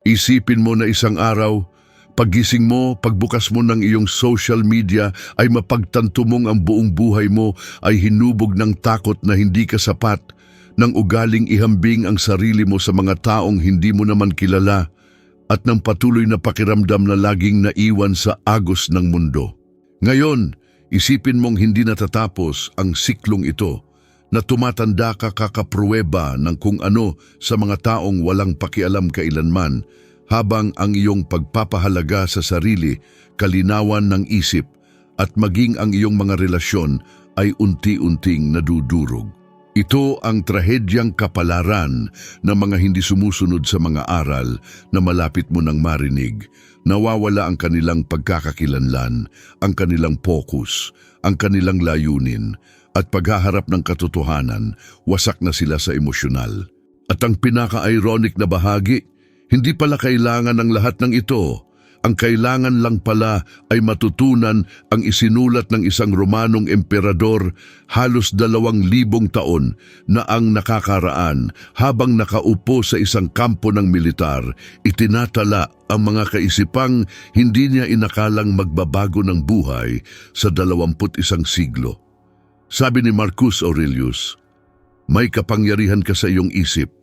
Isipin mo na isang araw, paggising mo, pagbukas mo ng iyong social media ay mapagtanto mong ang buong buhay mo ay hinubog ng takot na hindi ka sapat, ng ugaling ihambing ang sarili mo sa mga taong hindi mo naman kilala, at ng patuloy na pakiramdam na laging naiwan sa agos ng mundo. Ngayon, isipin mong hindi natatapos ang siklong ito, na tumatanda ka kakapruweba ng kung ano sa mga taong walang pakialam kailanman, habang ang iyong pagpapahalaga sa sarili, kalinawan ng isip, at maging ang iyong mga relasyon ay unti-unting nadudurog. Ito ang trahedyang kapalaran ng mga hindi sumusunod sa mga aral na malapit mo nang marinig. Nawawala ang kanilang pagkakakilanlan, ang kanilang focus, ang kanilang layunin, at paghaharap ng katotohanan, wasak na sila sa emosyonal. At ang pinaka-ironic na bahagi, hindi pala kailangan ng lahat ng ito. Ang kailangan lang pala ay matutunan ang isinulat ng isang Romanong emperador halos 2,000 taon na ang nakakaraan habang nakaupo sa isang kampo ng militar, itinatala ang mga kaisipang hindi niya inakalang magbabago ng buhay sa 21 siglo. Sabi ni Marcus Aurelius, may kapangyarihan ka sa iyong isip,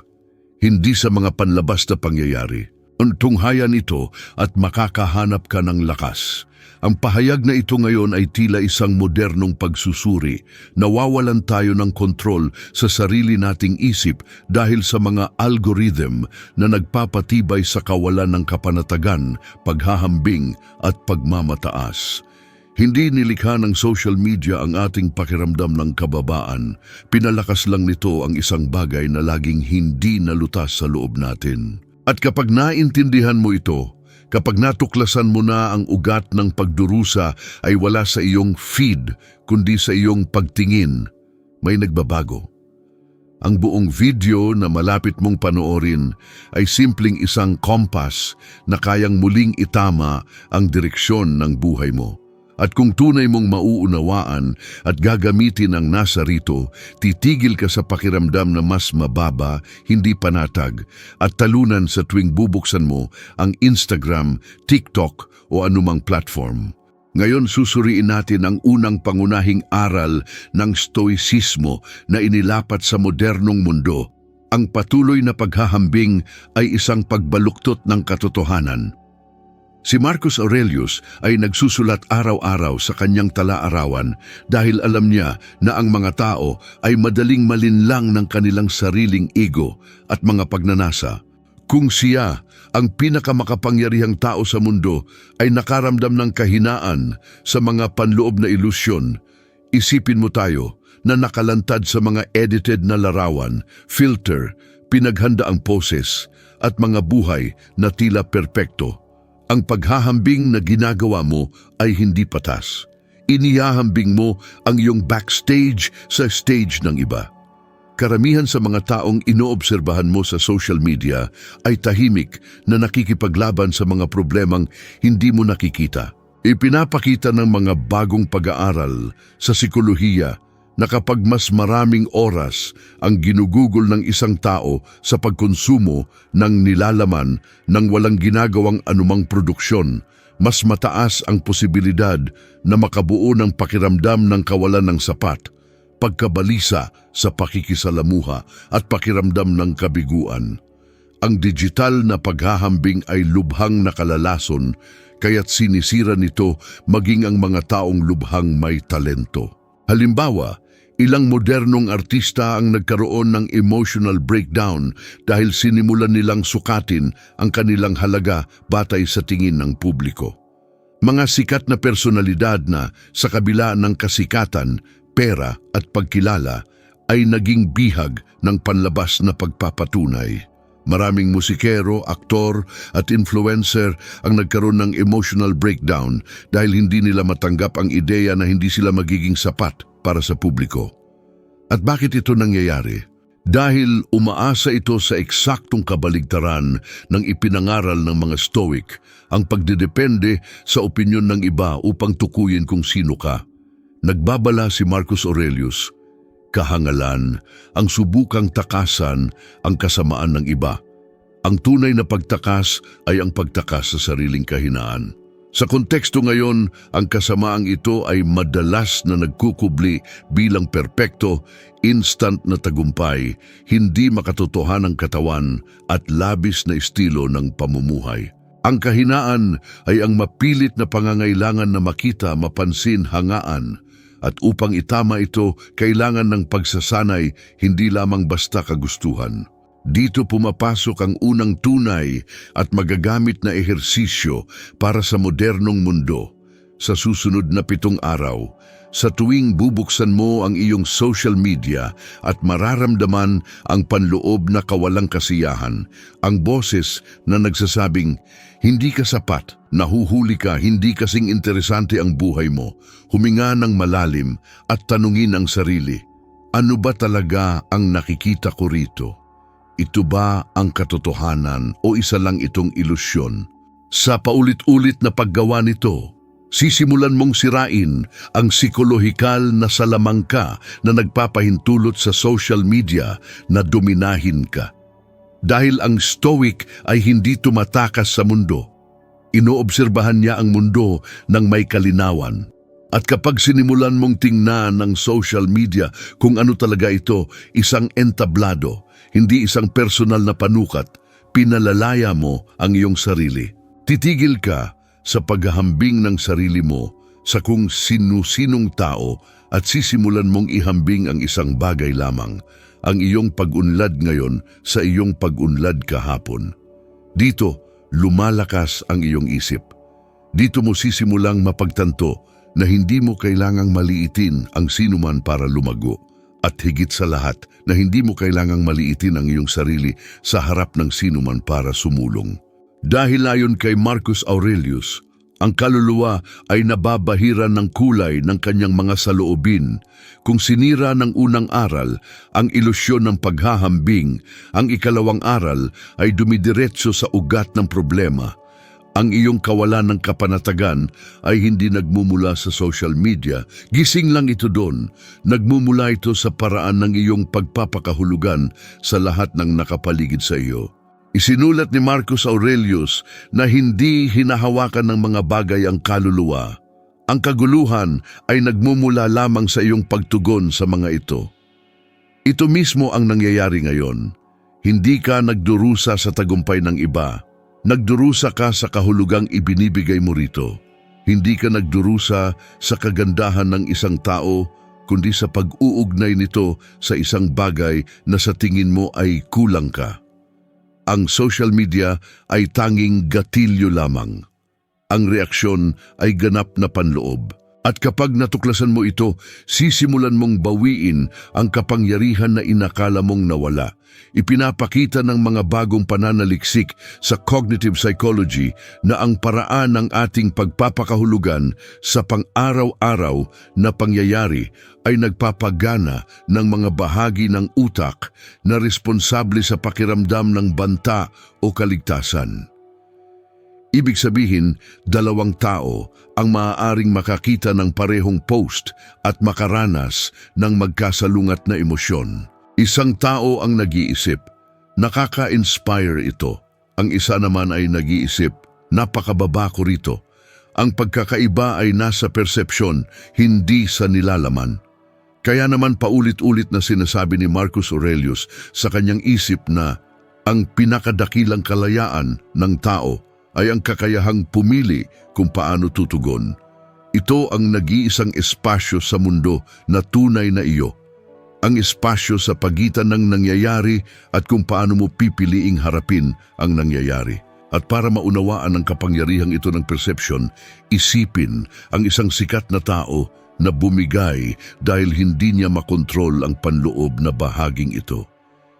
hindi sa mga panlabas na pangyayari. Tunghayan ito at makakahanap ka ng lakas. Ang pahayag na ito ngayon ay tila isang modernong pagsusuri. Nawawalan tayo ng kontrol sa sarili nating isip dahil sa mga algorithm na nagpapatibay sa kawalan ng kapanatagan, paghahambing at pagmamataas. Hindi nilikha ng social media ang ating pakiramdam ng kababaan. Pinalakas lang nito ang isang bagay na laging hindi nalutas sa loob natin. At kapag naintindihan mo ito, kapag natuklasan mo na ang ugat ng pagdurusa ay wala sa iyong feed, kundi sa iyong pagtingin, may nagbabago. Ang buong video na malapit mong panoorin ay simpleng isang kompas na kayang muling itama ang direksyon ng buhay mo. At kung tunay mong mauunawaan at gagamitin ang nasa rito, titigil ka sa pakiramdam na mas mababa, hindi panatag, at talunan sa tuwing bubuksan mo ang Instagram, TikTok o anumang platform. Ngayon susuriin natin ang unang pangunahing aral ng Stoicismo na inilapat sa modernong mundo. Ang patuloy na paghahambing ay isang pagbaluktot ng katotohanan. Si Marcus Aurelius ay nagsusulat araw-araw sa kanyang tala-arawan dahil alam niya na ang mga tao ay madaling malinlang ng kanilang sariling ego at mga pagnanasa. Kung siya, ang pinakamakapangyarihang tao sa mundo, ay nakaramdam ng kahinaan sa mga panloob na ilusyon, isipin mo tayo na nakalantad sa mga edited na larawan, filter, pinaghandaang poses at mga buhay na tila perpekto. Ang paghahambing na ginagawa mo ay hindi patas. Inihahambing mo ang iyong backstage sa stage ng iba. Karamihan sa mga taong inoobserbahan mo sa social media ay tahimik na nakikipaglaban sa mga problemang hindi mo nakikita. Ipinapakita ng mga bagong pag-aaral sa psikolohiya na kapag mas maraming oras ang ginugugol ng isang tao sa pagkonsumo ng nilalaman ng walang ginagawang anumang produksyon, mas mataas ang posibilidad na makabuo ng pakiramdam ng kawalan ng sapat, pagkabalisa sa pakikisalamuha at pakiramdam ng kabiguan. Ang digital na paghahambing ay lubhang nakalalason, kaya't sinisira nito maging ang mga taong lubhang may talento. Halimbawa, ilang modernong artista ang nagkaroon ng emotional breakdown dahil sinimulan nilang sukatin ang kanilang halaga batay sa tingin ng publiko. Mga sikat na personalidad na sa kabila ng kasikatan, pera at pagkilala ay naging bihag ng panlabas na pagpapatunay. Maraming musikero, aktor at influencer ang nagkaroon ng emotional breakdown dahil hindi nila matanggap ang ideya na hindi sila magiging sapat para sa publiko. At bakit ito nangyayari? Dahil umaasa ito sa eksaktong kabaligtaran ng ipinangaral ng mga Stoic, ang pagdedepende sa opinyon ng iba upang tukuyin kung sino ka. Nagbabala si Marcus Aurelius, kahangalan, ang subukang takasan ang kasamaan ng iba. Ang tunay na pagtakas ay ang pagtakas sa sariling kahinaan. Sa konteksto ngayon, ang kasamaang ito ay madalas na nagkukubli bilang perpekto, instant na tagumpay, hindi makatotohanang katawan at labis na estilo ng pamumuhay. Ang kahinaan ay ang mapilit na pangangailangan na makita, mapansin, hangaan. At upang itama ito, kailangan ng pagsasanay, hindi lamang basta kagustuhan. Dito pumapasok ang unang tunay at magagamit na ehersisyo para sa modernong mundo. Sa susunod na 7 araw, sa tuwing bubuksan mo ang iyong social media at mararamdaman ang panloob na kawalang kasiyahan, ang boses na nagsasabing, hindi ka sapat, nahuhuli ka, hindi kasing interesante ang buhay mo, huminga ng malalim at tanungin ang sarili, ano ba talaga ang nakikita ko rito? Ito ba ang katotohanan o isa lang itong ilusyon? Sa paulit-ulit na paggawa nito, sisimulan mong sirain ang psikolohikal na salamangka na nagpapahintulot sa social media na dominahin ka. Dahil ang stoic ay hindi tumatakas sa mundo. Inoobserbahan niya ang mundo ng may kalinawan. At kapag sinimulan mong tingnan ng social media kung ano talaga ito, isang entablado, hindi isang personal na panukat, pinalalaya mo ang iyong sarili. Titigil ka sa paghahambing ng sarili mo sa kung sino-sinong tao at sisimulan mong ihambing ang isang bagay lamang, ang iyong pag-unlad ngayon sa iyong pag-unlad kahapon. Dito, lumalakas ang iyong isip. Dito mo sisimulang mapagtanto na hindi mo kailangang maliitin ang sinuman para lumago. At higit sa lahat na hindi mo kailangang maliitin ang iyong sarili sa harap ng sinuman para sumulong. Dahil ayon kay Marcus Aurelius, ang kaluluwa ay nababahiran ng kulay ng kanyang mga saloobin. Kung sinira ng unang aral ang ilusyon ng paghahambing, ang ikalawang aral ay dumidiretso sa ugat ng problema. Ang iyong kawalan ng kapanatagan ay hindi nagmumula sa social media. Gising lang ito doon. Nagmumula ito sa paraan ng iyong pagpapakahulugan sa lahat ng nakapaligid sa iyo. Isinulat ni Marcus Aurelius na hindi hinahawakan ng mga bagay ang kaluluwa. Ang kaguluhan ay nagmumula lamang sa iyong pagtugon sa mga ito. Ito mismo ang nangyayari ngayon. Hindi ka nagdurusa sa tagumpay ng iba. Nagdurusa ka sa kahulugang ibinibigay mo rito. Hindi ka nagdurusa sa kagandahan ng isang tao, kundi sa pag-uugnay nito sa isang bagay na sa tingin mo ay kulang ka. Ang social media ay tanging gatilyo lamang. Ang reaksyon ay ganap na panloob. At kapag natuklasan mo ito, sisimulan mong bawiin ang kapangyarihan na inakala mong nawala. Ipinapakita ng mga bagong pananaliksik sa cognitive psychology na ang paraan ng ating pagpapakahulugan sa pang-araw-araw na pangyayari ay nagpapagana ng mga bahagi ng utak na responsable sa pakiramdam ng banta o kaligtasan. Ibig sabihin, dalawang tao ang maaaring makakita ng parehong post at makaranas ng magkasalungat na emosyon. Isang tao ang nag-iisip, nakaka-inspire ito. Ang isa naman ay nag-iisip, napakababa ko rito. Ang pagkakaiba ay nasa persepsyon, hindi sa nilalaman. Kaya naman paulit-ulit na sinasabi ni Marcus Aurelius sa kanyang isip na ang pinakadakilang kalayaan ng tao ay ang kakayahang pumili kung paano tutugon. Ito ang nag-iisang espasyo sa mundo na tunay na iyo. Ang espasyo sa pagitan ng nangyayari at kung paano mo pipiliing harapin ang nangyayari. At para maunawaan ang kapangyarihang ito ng perception, isipin ang isang sikat na tao na bumigay dahil hindi niya makontrol ang panloob na bahaging ito.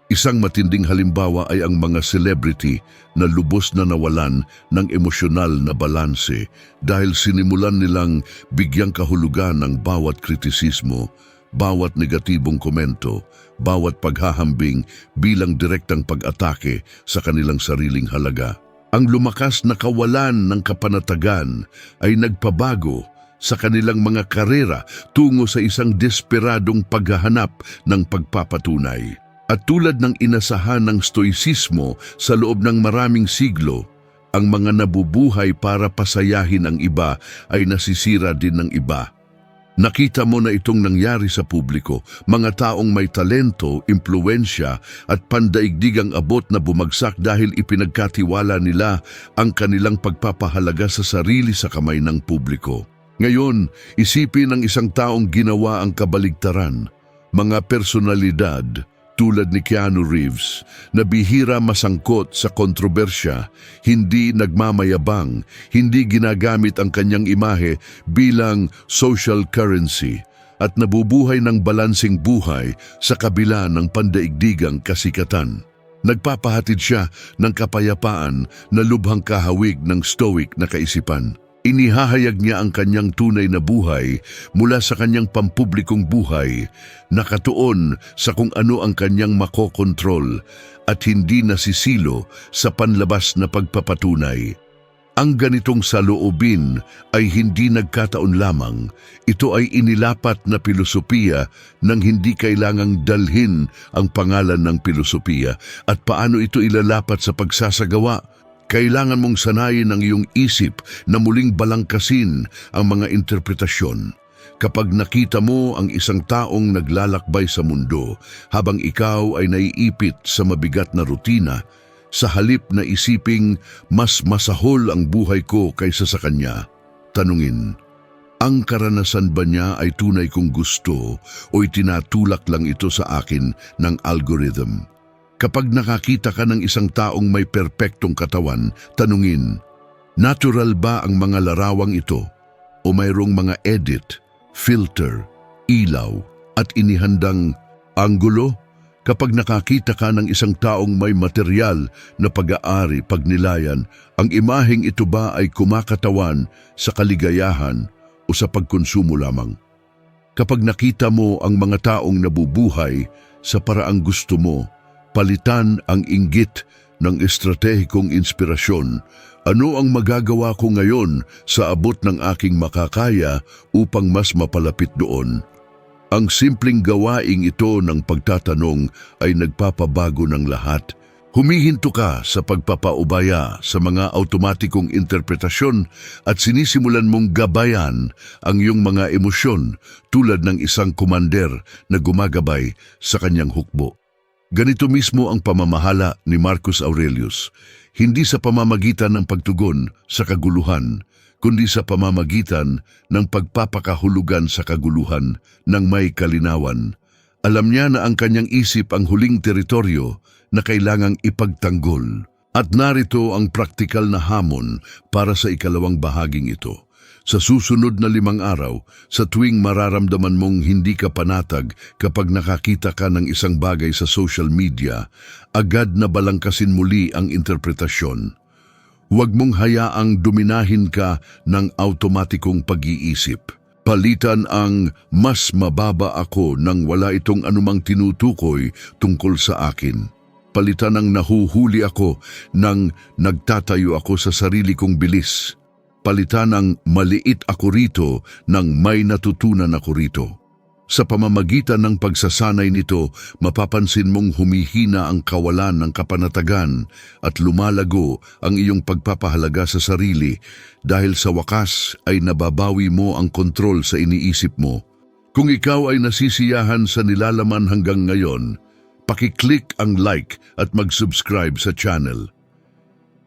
Isang matinding halimbawa ay ang mga celebrity na lubos na nawalan ng emosyonal na balanse dahil sinimulan nilang bigyang kahulugan ng bawat kritisismo, bawat negatibong komento, bawat paghahambing bilang direktang pag-atake sa kanilang sariling halaga. Ang lumakas na kawalan ng kapanatagan ay nagpabago sa kanilang mga karera tungo sa isang desperadong paghahanap ng pagpapatunay. At tulad ng inasahan ng stoicismo sa loob ng maraming siglo, ang mga nabubuhay para pasayahin ang iba ay nasisira din ng iba. Nakita mo na itong nangyari sa publiko, mga taong may talento, impluwensya at pandaigdigang abot na bumagsak dahil ipinagkatiwala nila ang kanilang pagpapahalaga sa sarili sa kamay ng publiko. Ngayon, isipin ng isang taong ginawa ang kabaligtaran, mga personalidad tulad ni Keanu Reeves na bihira masangkot sa kontrobersya, hindi nagmamayabang, hindi ginagamit ang kanyang imahe bilang social currency at nabubuhay ng balansing buhay sa kabila ng pandaigdigang kasikatan. Nagpapahatid siya ng kapayapaan na lubhang kahawig ng stoic na kaisipan. Inihahayag niya ang kanyang tunay na buhay mula sa kanyang pampublikong buhay, nakatuon sa kung ano ang kanyang makokontrol at hindi nasisilo sa panlabas na pagpapatunay. Ang ganitong saloobin ay hindi nagkataon lamang. Ito ay inilapat na pilosopiya nang hindi kailangang dalhin ang pangalan ng pilosopiya. At paano ito ilalapat sa pagsasagawa? Kailangan mong sanayin ang iyong isip na muling balangkasin ang mga interpretasyon. Kapag nakita mo ang isang taong naglalakbay sa mundo habang ikaw ay naiipit sa mabigat na rutina, sa halip na isiping mas masahol ang buhay ko kaysa sa kanya, tanungin, ang karanasan ba niya ay tunay kong gusto o itinatulak lang ito sa akin ng algorithm? Kapag nakakita ka ng isang taong may perpektong katawan, tanungin, natural ba ang mga larawang ito o mayroong mga edit, filter, ilaw at inihandang anggulo? Kapag nakakita ka ng isang taong may material na pag-aari, pagnilayan, ang imaheng ito ba ay kumakatawan sa kaligayahan o sa pagkonsumo lamang? Kapag nakita mo ang mga taong nabubuhay sa paraang gusto mo, palitan ang inggit ng estratehikong inspirasyon. Ano ang magagawa ko ngayon sa abot ng aking makakaya upang mas mapalapit doon? Ang simpleng gawaing ito ng pagtatanong ay nagpapabago ng lahat. Humihinto ka sa pagpapaubaya sa mga automatikong interpretasyon at sinisimulan mong gabayan ang iyong mga emosyon tulad ng isang komander na gumagabay sa kanyang hukbo. Ganito mismo ang pamamahala ni Marcus Aurelius, hindi sa pamamagitan ng pagtugon sa kaguluhan, kundi sa pamamagitan ng pagpapakahulugan sa kaguluhan ng may kalinawan. Alam niya na ang kanyang isip ang huling teritoryo na kailangang ipagtanggol. At narito ang praktikal na hamon para sa ikalawang bahaging ito. Sa susunod na 5 araw, sa tuwing mararamdaman mong hindi ka panatag kapag nakakita ka ng isang bagay sa social media, agad na balangkasin muli ang interpretasyon. Huwag mong hayaang dominahin ka ng automatikong pag-iisip. Palitan ang mas mababa ako nang wala itong anumang tinutukoy tungkol sa akin. Palitan ang nahuhuli ako nang nagtatayo ako sa sarili kong bilis. Palitan ang maliit ako rito nang may natutunan ako rito. Sa pamamagitan ng pagsasanay nito, mapapansin mong humihina ang kawalan ng kapanatagan at lumalago ang iyong pagpapahalaga sa sarili dahil sa wakas ay nababawi mo ang kontrol sa iniisip mo. Kung ikaw ay nasisiyahan sa nilalaman hanggang ngayon, pakiclick ang like at mag-subscribe sa channel.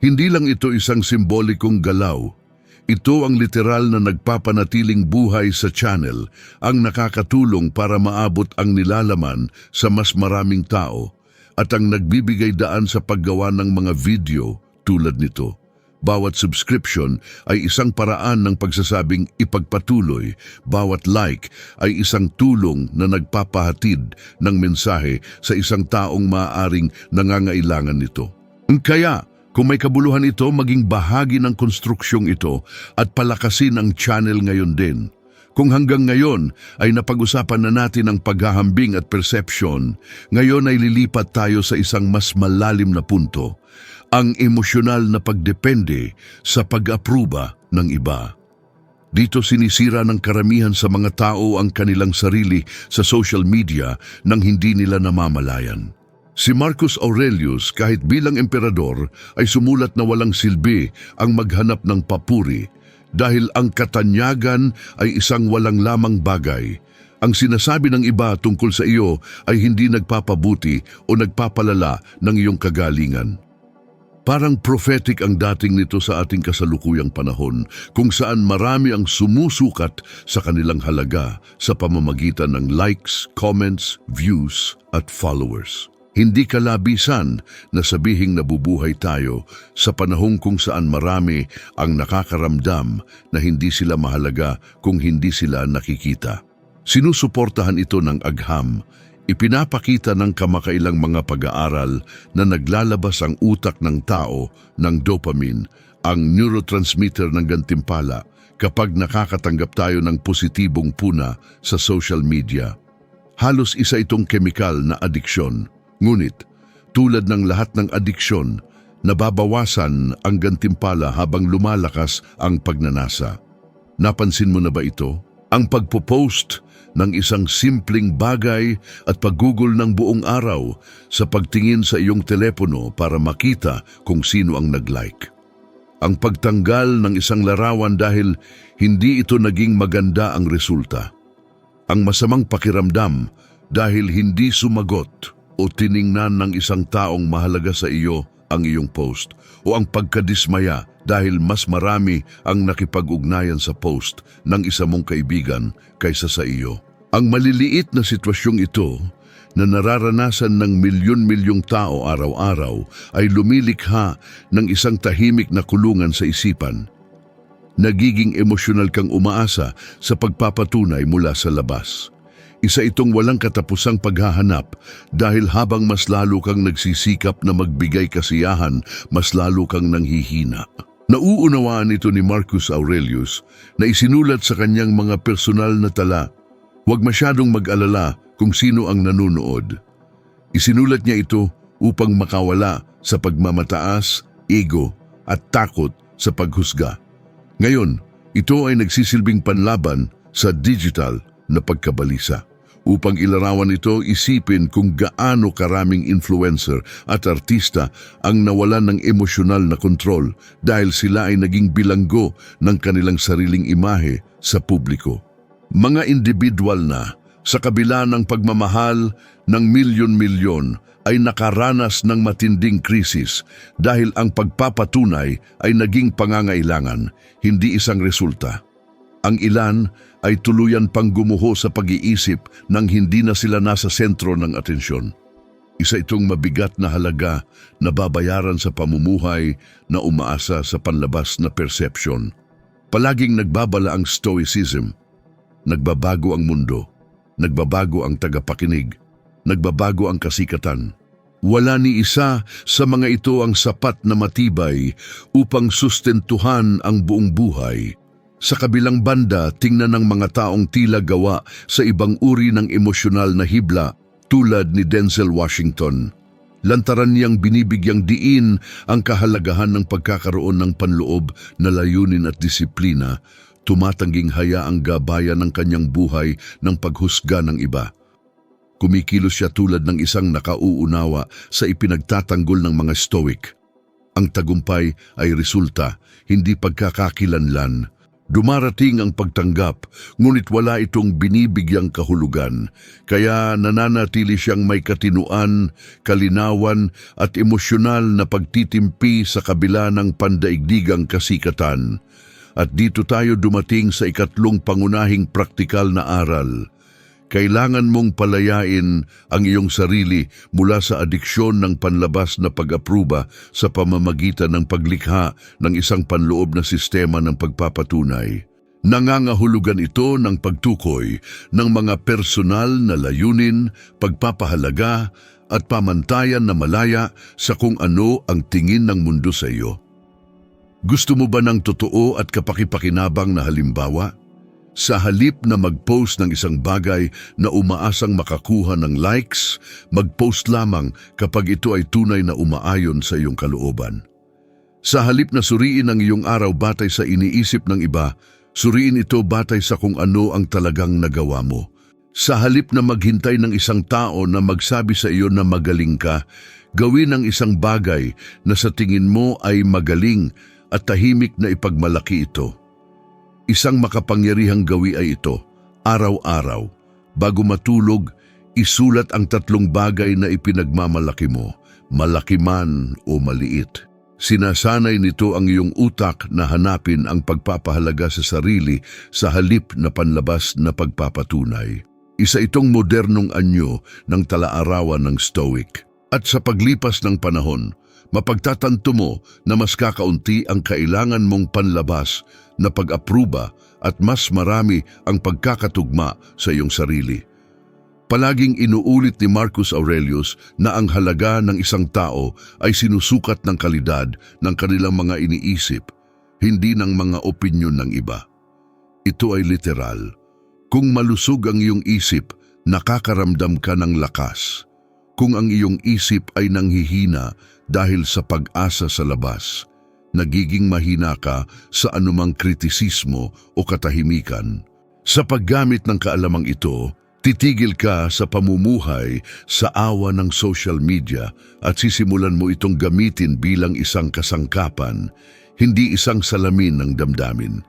Hindi lang ito isang simbolikong galaw. Ito ang literal na nagpapanatiling buhay sa channel, ang nakakatulong para maabot ang nilalaman sa mas maraming tao at ang nagbibigay daan sa paggawa ng mga video tulad nito. Bawat subscription ay isang paraan ng pagsasabing ipagpatuloy. Bawat like ay isang tulong na nagpapahatid ng mensahe sa isang taong maaaring nangangailangan nito. Kaya, kung may kabuluhan ito, maging bahagi ng konstruksyong ito at palakasin ang channel ngayon din. Kung hanggang ngayon ay napag-usapan na natin ang paghahambing at perception, ngayon ay lilipat tayo sa isang mas malalim na punto, ang emosyonal na pagdepende sa pag-apruba ng iba. Dito sinisira ng karamihan sa mga tao ang kanilang sarili sa social media nang hindi nila namamalayan. Si Marcus Aurelius, kahit bilang emperador, ay sumulat na walang silbi ang maghanap ng papuri dahil ang katanyagan ay isang walang lamang bagay. Ang sinasabi ng iba tungkol sa iyo ay hindi nagpapabuti o nagpapalala ng iyong kagalingan. Parang prophetic ang dating nito sa ating kasalukuyang panahon kung saan marami ang sumusukat sa kanilang halaga sa pamamagitan ng likes, comments, views at followers. Hindi kalabisan na sabihing nabubuhay tayo sa panahong kung saan marami ang nakakaramdam na hindi sila mahalaga kung hindi sila nakikita. Sinusuportahan ito ng agham. Ipinapakita ng kamakailang mga pag-aaral na naglalabas ang utak ng tao ng dopamine, ang neurotransmitter ng gantimpala, kapag nakakatanggap tayo ng positibong puna sa social media. Halos isa itong kemikal na adiksyon. Ngunit, tulad ng lahat ng adiksyon, nababawasan ang gantimpala habang lumalakas ang pagnanasa. Napansin mo na ba ito? Ang pagpo-post ng isang simpleng bagay at paggugol ng buong araw sa pagtingin sa iyong telepono para makita kung sino ang nag-like. Ang pagtanggal ng isang larawan dahil hindi ito naging maganda ang resulta. Ang masamang pakiramdam dahil hindi sumagot o tiningnan ng isang taong mahalaga sa iyo ang iyong post, o ang pagkadismaya dahil mas marami ang nakipag-ugnayan sa post ng isa mong kaibigan kaysa sa iyo. Ang maliliit na sitwasyong ito na nararanasan ng milyon-milyong tao araw-araw ay lumilikha ng isang tahimik na kulungan sa isipan. Nagiging emosyonal kang umaasa sa pagpapatunay mula sa labas. Isa itong walang katapusang paghahanap dahil habang mas lalo kang nagsisikap na magbigay kasiyahan, mas lalo kang nanghihina. Nauunawaan ito ni Marcus Aurelius na isinulat sa kanyang mga personal na tala. Huwag masyadong mag-alala kung sino ang nanunood. Isinulat niya ito upang makawala sa pagmamataas, ego at takot sa paghusga. Ngayon, ito ay nagsisilbing panlaban sa digital na pagkabalisa. Upang ilarawan ito, isipin kung gaano karaming influencer at artista ang nawalan ng emosyonal na kontrol dahil sila ay naging bilanggo ng kanilang sariling imahe sa publiko. Mga individual na, sa kabila ng pagmamahal ng milyon-milyon, ay nakaranas ng matinding krisis dahil ang pagpapatunay ay naging pangangailangan, hindi isang resulta. Ang ilan ay tuluyan pang gumuho sa pag-iisip nang hindi na sila nasa sentro ng atensyon. Isa itong mabigat na halaga na babayaran sa pamumuhay na umaasa sa panlabas na perception. Palaging nagbabala ang stoicism. Nagbabago ang mundo. Nagbabago ang tagapakinig. Nagbabago ang kasikatan. Wala ni isa sa mga ito ang sapat na matibay upang sustentuhan ang buong buhay. Sa kabilang banda, tingnan ng mga taong tila gawa sa ibang uri ng emosyonal na hibla tulad ni Denzel Washington. Lantaran niyang binibigyang diin ang kahalagahan ng pagkakaroon ng panloob na layunin at disiplina, tumatangging hayaang gabayan ng kanyang buhay ng paghusga ng iba. Kumikilos siya tulad ng isang nakauunawa sa ipinagtatanggol ng mga stoic. Ang tagumpay ay resulta, hindi pagkakakilanlan. Dumarating ang pagtanggap, ngunit wala itong binibigyang kahulugan, kaya nananatili siyang may katinuan, kalinawan at emosyonal na pagtitimpi sa kabila ng pandaigdigang kasikatan. At dito tayo dumating sa ikatlong pangunahing praktikal na aral. Kailangan mong palayain ang iyong sarili mula sa adiksyon ng panlabas na pag-apruba sa pamamagitan ng paglikha ng isang panloob na sistema ng pagpapatunay. Nangangahulugan ito ng pagtukoy ng mga personal na layunin, pagpapahalaga at pamantayan na malaya sa kung ano ang tingin ng mundo sa iyo. Gusto mo ba ng totoo at kapakipakinabang na halimbawa? Sa halip na mag-post ng isang bagay na umaasang makakuha ng likes, mag-post lamang kapag ito ay tunay na umaayon sa iyong kalooban. Sa halip na suriin ang iyong araw batay sa iniisip ng iba, suriin ito batay sa kung ano ang talagang nagawa mo. Sa halip na maghintay ng isang tao na magsabi sa iyo na magaling ka, gawin ang isang bagay na sa tingin mo ay magaling at tahimik na ipagmalaki ito. Isang makapangyarihang gawi ay ito, araw-araw. Bago matulog, isulat ang 3 bagay na ipinagmamalaki mo, malaki man o maliit. Sinasanay nito ang iyong utak na hanapin ang pagpapahalaga sa sarili sa halip na panlabas na pagpapatunay. Isa itong modernong anyo ng talaarawan ng Stoic. At sa paglipas ng panahon, mapagtatanto mo na mas kakaunti ang kailangan mong panlabas na pag-apruba at mas marami ang pagkakatugma sa iyong sarili. Palaging inuulit ni Marcus Aurelius na ang halaga ng isang tao ay sinusukat ng kalidad ng kanilang mga iniisip, hindi ng mga opinyon ng iba. Ito ay literal. Kung malusog ang iyong isip, nakakaramdam ka ng lakas. Kung ang iyong isip ay nanghihina dahil sa pag-asa sa labas, nagiging mahina ka sa anumang kritisismo o katahimikan. Sa paggamit ng kaalamang ito, titigil ka sa pamumuhay sa awa ng social media at sisimulan mo itong gamitin bilang isang kasangkapan, hindi isang salamin ng damdamin.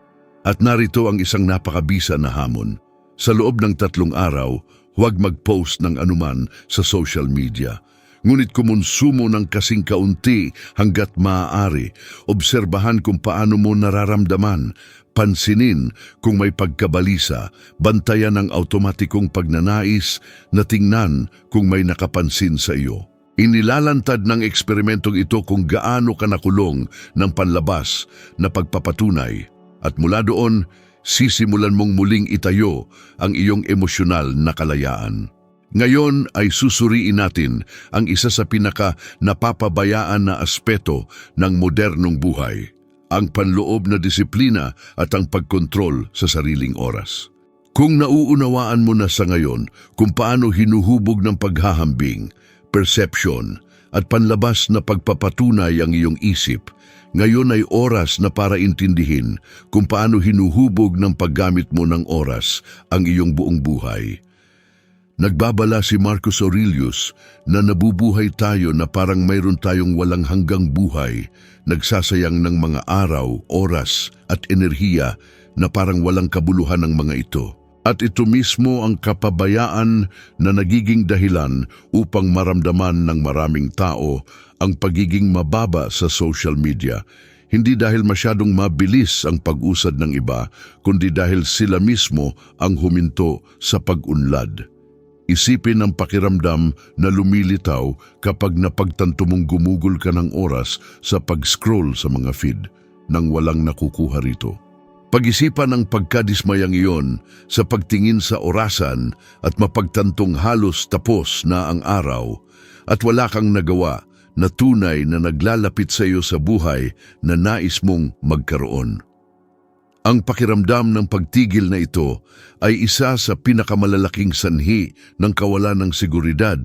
At narito ang isang napakabisa na hamon. Sa loob ng 3 araw, huwag mag-post ng anuman sa social media. Ngunit kumonsumo ng kasing kaunti hanggat maaari. Obserbahan kung paano mo nararamdaman. Pansinin kung may pagkabalisa. Bantayan ang automatikong pagnanais na tingnan kung may nakapansin sa iyo. Inilalantad ng eksperimentong ito kung gaano ka nakulong ng panlabas na pagpapatunay. At mula doon, sisimulan mong muling itayo ang iyong emosyonal na kalayaan. Ngayon ay susuriin natin ang isa sa pinaka-napapabayaan na aspeto ng modernong buhay, ang panloob na disiplina at ang pagkontrol sa sariling oras. Kung nauunawaan mo na sa ngayon kung paano hinuhubog ng paghahambing, perception at panlabas na pagpapatunay ang iyong isip, ngayon ay oras na para intindihin kung paano hinuhubog ng paggamit mo ng oras ang iyong buong buhay. Nagbabala si Marcus Aurelius na nabubuhay tayo na parang mayroon tayong walang hanggang buhay, nagsasayang ng mga araw, oras at enerhiya na parang walang kabuluhan ng mga ito. At ito mismo ang kapabayaan na nagiging dahilan upang maramdaman ng maraming tao ang pagiging mababa sa social media. Hindi dahil masyadong mabilis ang pag-usad ng iba, kundi dahil sila mismo ang huminto sa pag-unlad. Isipin ang pakiramdam na lumilitaw kapag napagtanto mong gumugol ka ng oras sa pag-scroll sa mga feed nang walang nakukuha rito. Pag-isipan ang pagkadismayang iyon sa pagtingin sa orasan at mapagtantong halos tapos na ang araw at wala kang nagawa na tunay na naglalapit sa iyo sa buhay na nais mong magkaroon. Ang pakiramdam ng pagtigil na ito ay isa sa pinakamalalaking sanhi ng kawalan ng seguridad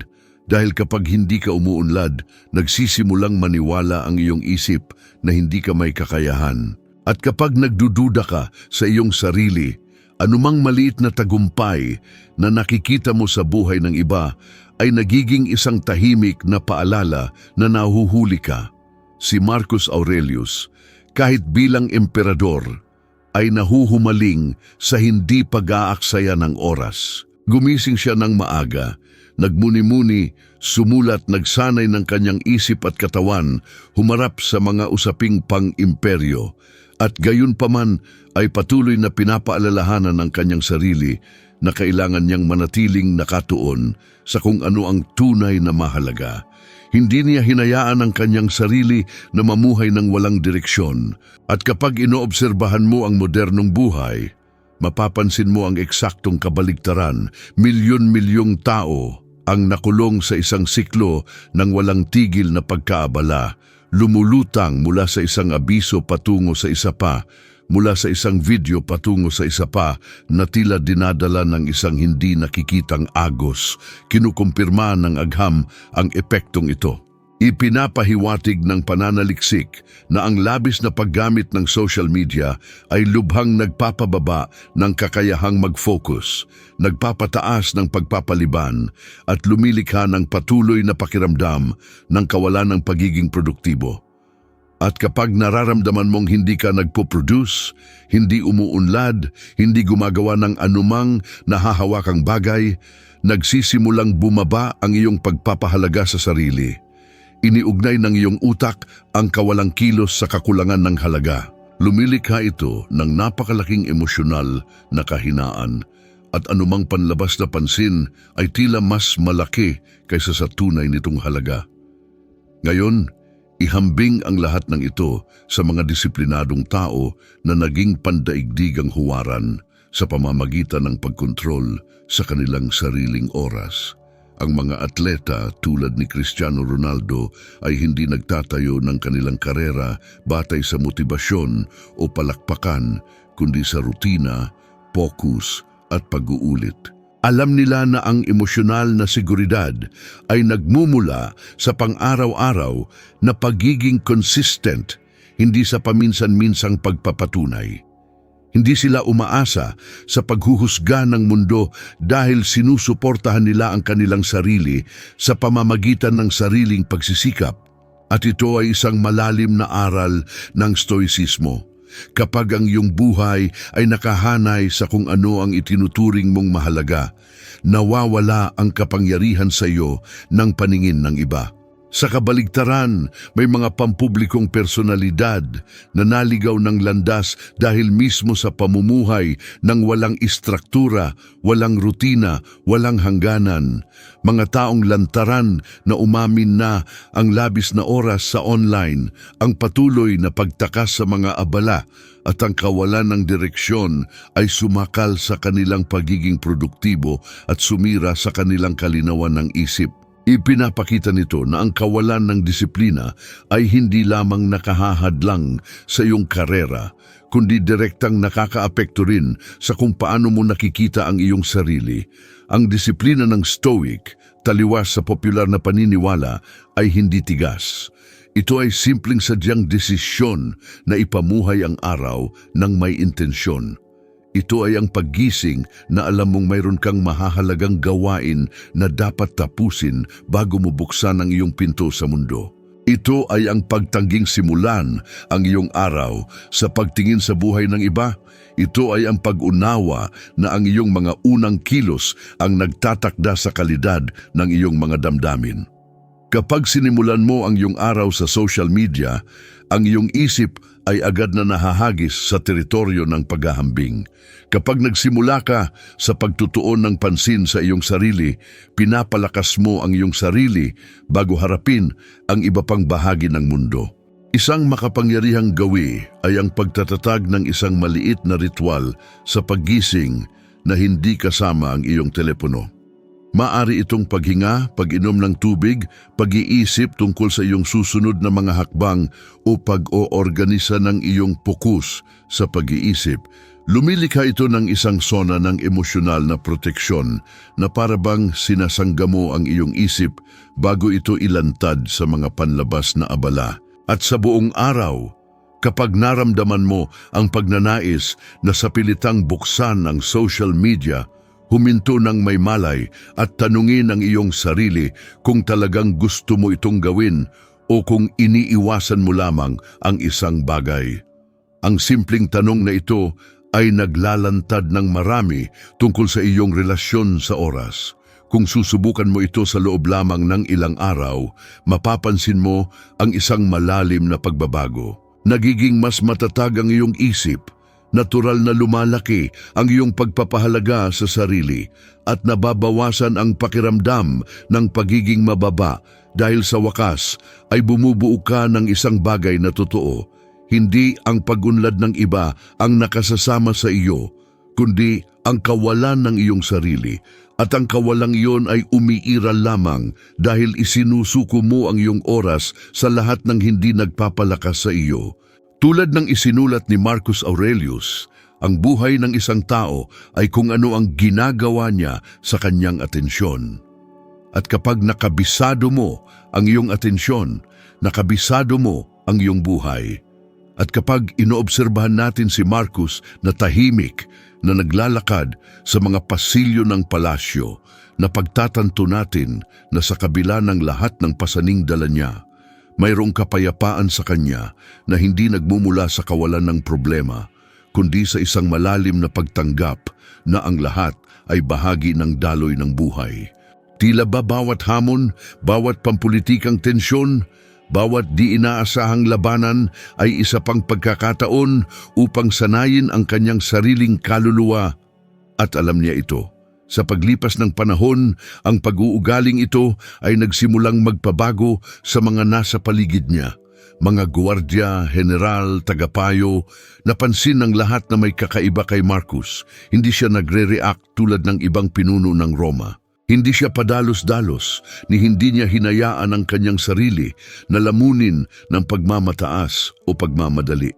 dahil kapag hindi ka umuunlad, nagsisimulang maniwala ang iyong isip na hindi ka may kakayahan. At kapag nagdududa ka sa iyong sarili, anumang maliit na tagumpay na nakikita mo sa buhay ng iba ay nagiging isang tahimik na paalala na nahuhuli ka. Si Marcus Aurelius, kahit bilang emperador, ay nahuhumaling sa hindi pag-aaksaya ng oras. Gumising siya ng maaga, nagmuni-muni, sumulat, nagsanay ng kanyang isip at katawan, humarap sa mga usaping pang-imperyo, at gayon paman ay patuloy na pinapaalalahanan ng kanyang sarili na kailangan niyang manatiling nakatuon sa kung ano ang tunay na mahalaga. Hindi niya hinayaan ang kanyang sarili na mamuhay ng walang direksyon. At kapag inoobserbahan mo ang modernong buhay, mapapansin mo ang eksaktong kabaligtaran. Milyon-milyong tao ang nakulong sa isang siklo ng walang tigil na pagkaabala, lumulutang mula sa isang abiso patungo sa isa pa, mula sa isang video patungo sa isa pa na tila dinadala ng isang hindi nakikitang agos. Kinukumpirma ng agham ang epektong ito. Ipinapahiwatig ng pananaliksik na ang labis na paggamit ng social media ay lubhang nagpapababa ng kakayahang mag-focus, nagpapataas ng pagpapaliban at lumilikha ng patuloy na pakiramdam ng kawalan ng pagiging produktibo. At kapag nararamdaman mong hindi ka nagpo-produce, hindi umuunlad, hindi gumagawa ng anumang nahahawakang bagay, nagsisimulang bumaba ang iyong pagpapahalaga sa sarili. Iniugnay ng iyong utak ang kawalang kilos sa kakulangan ng halaga. Lumilikha ito ng napakalaking emosyonal na kahinaan at anumang panlabas na pansin ay tila mas malaki kaysa sa tunay nitong halaga. Ngayon, ihambing ang lahat ng ito sa mga disiplinadong tao na naging pandaigdigang huwaran sa pamamagitan ng pagkontrol sa kanilang sariling oras. Ang mga atleta tulad ni Cristiano Ronaldo ay hindi nagtatayo ng kanilang karera batay sa motibasyon o palakpakan, kundi sa rutina, focus at pag-uulit. Alam nila na ang emosyonal na seguridad ay nagmumula sa pang-araw-araw na pagiging consistent, hindi sa paminsan-minsang pagpapatunay. Hindi sila umaasa sa paghuhusga ng mundo dahil sinusuportahan nila ang kanilang sarili sa pamamagitan ng sariling pagsisikap. At ito ay isang malalim na aral ng stoicismo. Kapag ang iyong buhay ay nakahanay sa kung ano ang itinuturing mong mahalaga, nawawala ang kapangyarihan sa iyo ng paningin ng iba. Sa kabaligtaran, may mga pampublikong personalidad na naligaw ng landas dahil mismo sa pamumuhay ng walang istruktura, walang rutina, walang hangganan. Mga taong lantaran na umamin na ang labis na oras sa online, ang patuloy na pagtakas sa mga abala at ang kawalan ng direksyon ay sumakal sa kanilang pagiging produktibo at sumira sa kanilang kalinawan ng isip. Ipinapakita nito na ang kawalan ng disiplina ay hindi lamang nakahahadlang sa iyong karera, kundi direktang nakakaapekto rin sa kung paano mo nakikita ang iyong sarili. Ang disiplina ng Stoic, taliwas sa popular na paniniwala, ay hindi tigas. Ito ay simpleng sadyang desisyon na ipamuhay ang araw ng may intensyon. Ito ay ang paggising na alam mong mayroon kang mahahalagang gawain na dapat tapusin bago mo buksan ang iyong pinto sa mundo. Ito ay ang pagtangging simulan ang iyong araw sa pagtingin sa buhay ng iba. Ito ay ang pag-unawa na ang iyong mga unang kilos ang nagtatakda sa kalidad ng iyong mga damdamin. Kapag sinimulan mo ang iyong araw sa social media, ang iyong isip ay agad na nahahagis sa teritoryo ng paghahambing. Kapag nagsimula ka sa pagtutuon ng pansin sa iyong sarili, pinapalakas mo ang iyong sarili bago harapin ang iba pang bahagi ng mundo. Isang makapangyarihang gawi ay ang pagtatatag ng isang maliit na ritual sa paggising na hindi kasama ang iyong telepono. Maari itong paghinga, pag-inom ng tubig, pag-iisip tungkol sa iyong susunod na mga hakbang o pag-oorganisa ng iyong fokus sa pag-iisip. Lumilikha ito ng isang sona ng emosyonal na proteksyon na parabang sinasangga mo ang iyong isip bago ito ilantad sa mga panlabas na abala. At sa buong araw, kapag naramdaman mo ang pagnanais na sa pilitang buksan ang social media, huminto ng may malay at tanungin ang iyong sarili kung talagang gusto mo itong gawin o kung iniiwasan mo lamang ang isang bagay. Ang simpleng tanong na ito ay naglalantad ng marami tungkol sa iyong relasyon sa oras. Kung susubukan mo ito sa loob lamang ng ilang araw, mapapansin mo ang isang malalim na pagbabago. Nagiging mas matatag ang iyong isip, natural na lumalaki ang iyong pagpapahalaga sa sarili at nababawasan ang pakiramdam ng pagiging mababa dahil sa wakas ay bumubuo ka ng isang bagay na totoo. Hindi ang pagunlad ng iba ang nakasasama sa iyo, kundi ang kawalan ng iyong sarili. At ang kawalang iyon ay umiiral lamang dahil isinusuko mo ang iyong oras sa lahat ng hindi nagpapalakas sa iyo. Tulad ng isinulat ni Marcus Aurelius, ang buhay ng isang tao ay kung ano ang ginagawa niya sa kanyang atensyon. At kapag nakabisado mo ang iyong atensyon, nakabisado mo ang iyong buhay. At kapag inoobserbahan natin si Marcos na tahimik na naglalakad sa mga pasilyo ng palasyo, na pagtatanto natin na sa kabila ng lahat ng pasaning dala niya, mayroong kapayapaan sa kanya na hindi nagmumula sa kawalan ng problema, kundi sa isang malalim na pagtanggap na ang lahat ay bahagi ng daloy ng buhay. Tila ba bawat hamon, bawat pampulitikang tensyon, bawat di inaasahang labanan ay isa pang pagkakataon upang sanayin ang kanyang sariling kaluluwa. At alam niya ito. Sa paglipas ng panahon, ang pag-uugaling ito ay nagsimulang magpabago sa mga nasa paligid niya. Mga gwardiya, general, tagapayo, napansin ng lahat na may kakaiba kay Marcos. Hindi siya nagre-react tulad ng ibang pinuno ng Roma. Hindi siya padalos-dalos, ni hindi niya hinayaan ang kanyang sarili na lamunin ng pagmamataas o pagmamadali.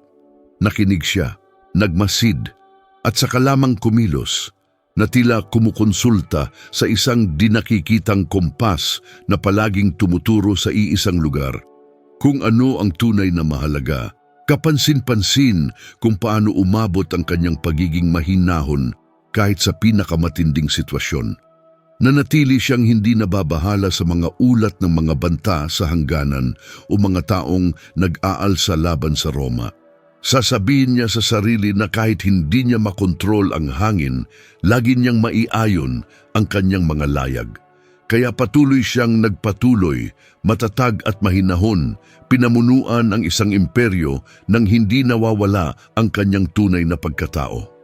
Nakinig siya, nagmasid, at saka lamang kumilos, na tila kumukonsulta sa isang dinakikitang kompas na palaging tumuturo sa iisang lugar. Kung ano ang tunay na mahalaga, kapansin-pansin kung paano umabot ang kanyang pagiging mahinahon kahit sa pinakamatinding sitwasyon. Nanatili siyang hindi nababahala sa mga ulat ng mga banta sa hangganan o mga taong nag-aalsa laban sa Roma. Sasabihin niya sa sarili na kahit hindi niya makontrol ang hangin, lagi niyang maiayon ang kanyang mga layag. Kaya patuloy siyang nagpatuloy, matatag at mahinahon, pinamunuan ang isang imperyo nang hindi nawawala ang kanyang tunay na pagkatao.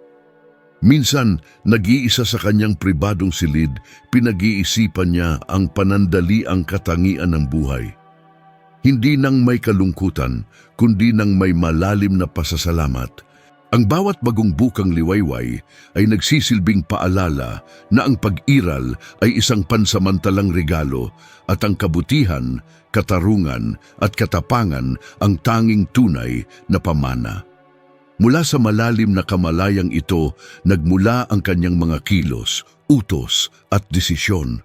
Minsan, nag-iisa sa kanyang pribadong silid, pinag-iisipan niya ang panandaliang katangian ng buhay. Hindi nang may kalungkutan, kundi nang may malalim na pasasalamat. Ang bawat bagong bukang liwayway ay nagsisilbing paalala na ang pag-iral ay isang pansamantalang regalo at ang kabutihan, katarungan at katapangan ang tanging tunay na pamana. Mula sa malalim na kamalayang ito, nagmula ang kanyang mga kilos, utos at desisyon.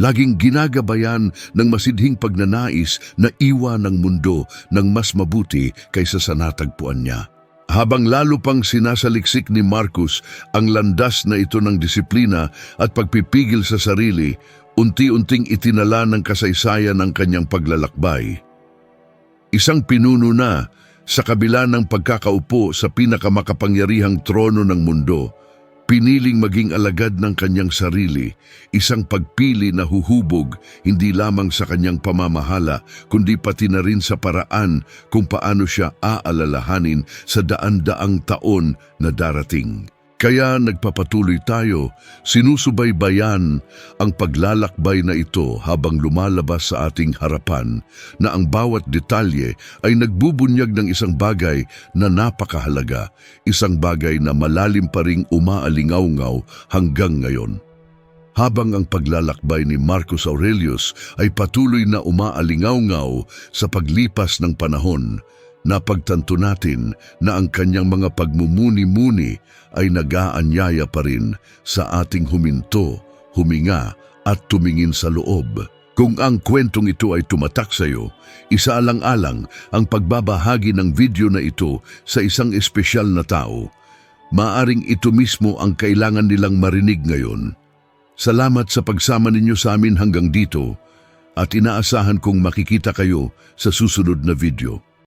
Laging ginagabayan ng masidhing pagnanais na iwan ng mundo ng mas mabuti kaysa sa natagpuan niya. Habang lalo pang sinasaliksik ni Marcos ang landas na ito ng disiplina at pagpipigil sa sarili, unti-unting itinala ng kasaysayan ang kanyang paglalakbay. Isang pinuno na, sa kabila ng pagkakaupo sa pinakamakapangyarihang trono ng mundo, piniling maging alagad ng kanyang sarili, isang pagpili na huhubog hindi lamang sa kanyang pamamahala, kundi pati na rin sa paraan kung paano siya aalalahanin sa daan-daang taon na darating. Kaya nagpapatuloy tayo, sinusubaybayan ang paglalakbay na ito habang lumalabas sa ating harapan na ang bawat detalye ay nagbubunyag ng isang bagay na napakahalaga, isang bagay na malalim pa ring umaalingaw-ngaw hanggang ngayon. Habang ang paglalakbay ni Marcus Aurelius ay patuloy na umaalingaw-ngaw sa paglipas ng panahon, napagtanto natin na ang kanyang mga pagmumuni-muni ay nag-aanyaya pa rin sa ating huminto, huminga at tumingin sa loob. Kung ang kwentong ito ay tumatak sa iyo, isaalang-alang ang pagbabahagi ng video na ito sa isang espesyal na tao. Maaring ito mismo ang kailangan nilang marinig ngayon. Salamat sa pagsama ninyo sa amin hanggang dito at inaasahan kong makikita kayo sa susunod na video.